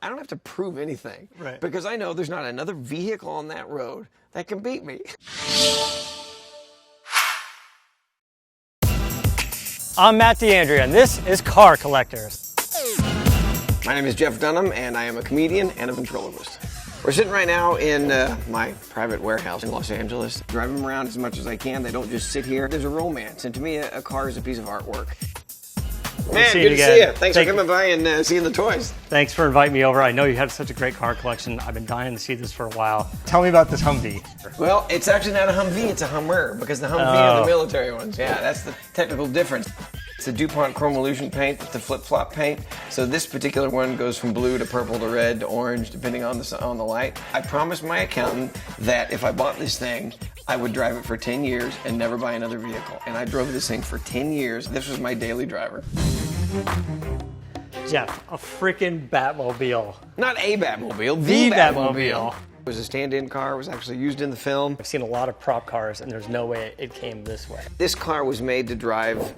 I don't have to prove anything. Right. Because I know there's not another vehicle on that road that can beat me. I'm Matt DeAndrea, and this is Car Collectors. My name is Jeff Dunham, and I am a comedian and a ventriloquist. We're sitting right now in my private warehouse in Los Angeles, driving them around as much as I can. They don't just sit here. There's a romance, and to me, a car is a piece of artwork. Man, good to see you. Thanks for coming by and seeing the toys. Thanks for inviting me over. I know you have such a great car collection. I've been dying to see this for a while. Tell me about this Humvee. Well, it's actually not a Humvee, it's a Hummer, because the Humvee are the military ones. Yeah, that's the technical difference. It's a DuPont chrome illusion paint, the flip-flop paint. So this particular one goes from blue to purple to red to orange, depending on the light. I promised my accountant that if I bought this thing, I would drive it for 10 years and never buy another vehicle. And I drove this thing for 10 years. This was my daily driver. Jeff, a freaking Batmobile. Not a Batmobile, the Batmobile. It was a stand-in car. It was actually used in the film. I've seen a lot of prop cars, and there's no way it came this way. This car was made to drive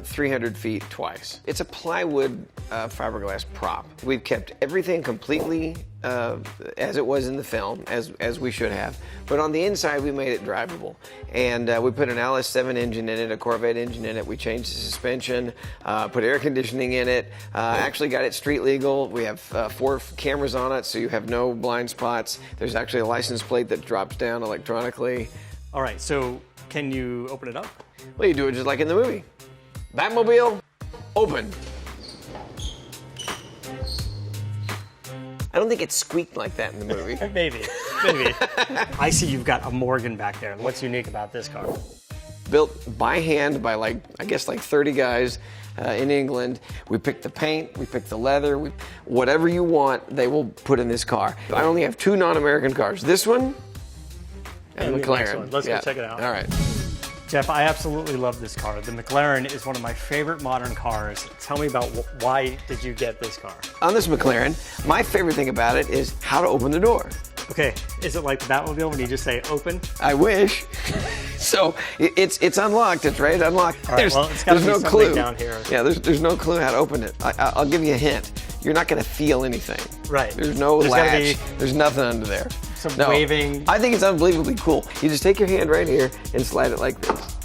300 feet twice. It's a plywood fiberglass prop. We've kept everything completely as it was in the film, as we should have. But on the inside, we made it drivable. And we put an LS7 engine in it, a Corvette engine in it. We changed the suspension, put air conditioning in it, actually got it street legal. We have 4 cameras on it, so you have no blind spots. There's actually a license plate that drops down electronically. All right, so can you open it up? Well, you do it just like in the movie. Batmobile, open. I don't think it squeaked like that in the movie. Maybe. I see you've got a Morgan back there. What's unique about this car? Built by hand by like 30 guys in England. We picked the paint, we picked the leather, whatever you want, they will put in this car. I only have 2 non-American cars. This one and the McLaren. Let's go check it out. All right. Jeff, I absolutely love this car. The Mclaren is one of my favorite modern cars. Tell me about why did you get this car? On this McLaren, my favorite thing about it is how to open the door. Okay, is it like the Batmobile when you just say open? I wish. So it's unlocked. It's right unlocked. All right, there's no clue down here. Yeah, there's no clue how to open it. I'll give you a hint. You're not going to feel anything. Right. There's no latch. There's nothing under there. Some waving. I think it's unbelievably cool. You just take your hand right here and slide it like this.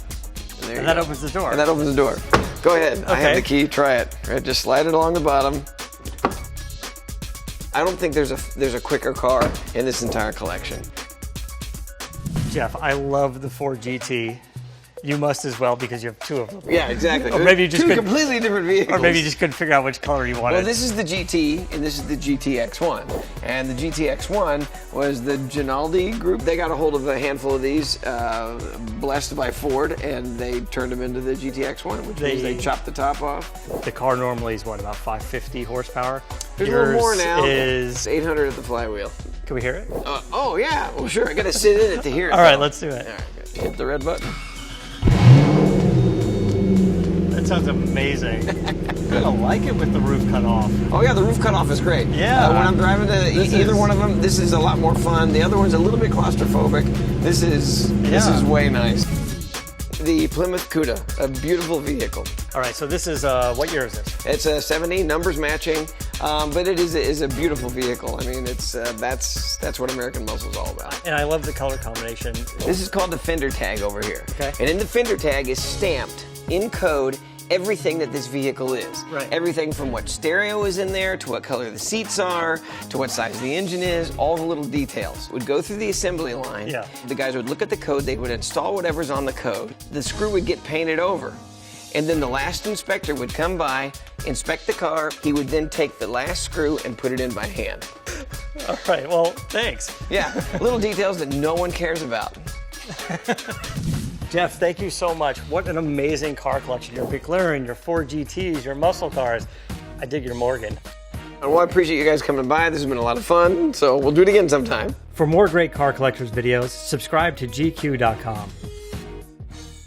And that opens the door. And that opens the door. Go ahead. Okay. I have the key. Try it. Right, just slide it along the bottom. I don't think there's a quicker car in this entire collection. Jeff, I love the Ford GT. You must as well because you have 2 of them. Yeah, exactly. Or maybe you just two completely different vehicles. Or maybe you just couldn't figure out which color you wanted. Well, this is the GT and this is the GTX1. And the GTX1 was the Ginaldi group. They got a hold of a handful of these, blessed by Ford, and they turned them into the GTX1, which means they chopped the top off. The car normally is what, about 550 horsepower? There's a little more now. Is 800 at the flywheel. Can we hear it? Oh yeah, well sure. I got to sit in it to hear it. All right, let's do it. All right, good. Hit the red button. That sounds amazing. I don't like it with the roof cut off. Oh yeah, the roof cut off is great. Yeah. When I'm driving to either one of them, this is a lot more fun. The other one's a little bit claustrophobic. This is way nice. The Plymouth Cuda, a beautiful vehicle. All right, so this is, what year is this? It's a 70, numbers matching, but it is a beautiful vehicle. I mean, it's that's what American muscle is all about. And I love the color combination. This is called the Fender Tag over here. Okay. And in the Fender Tag is stamped in code everything that this vehicle is. Right. Everything from what stereo is in there, to what color the seats are, to what size the engine is, all the little details. Would go through the assembly line. Yeah. The guys would look at the code, they would install whatever's on the code. The screw would get painted over. And then the last inspector would come by, inspect the car. He would then take the last screw and put it in by hand. All right, well, thanks. Yeah, little details that no one cares about. Jeff, thank you so much. What an amazing car collection. Your McLaren, your Ford GTs, your muscle cars. I dig your Morgan. Well, I appreciate you guys coming by. This has been a lot of fun, so we'll do it again sometime. For more great car collectors videos, subscribe to GQ.com.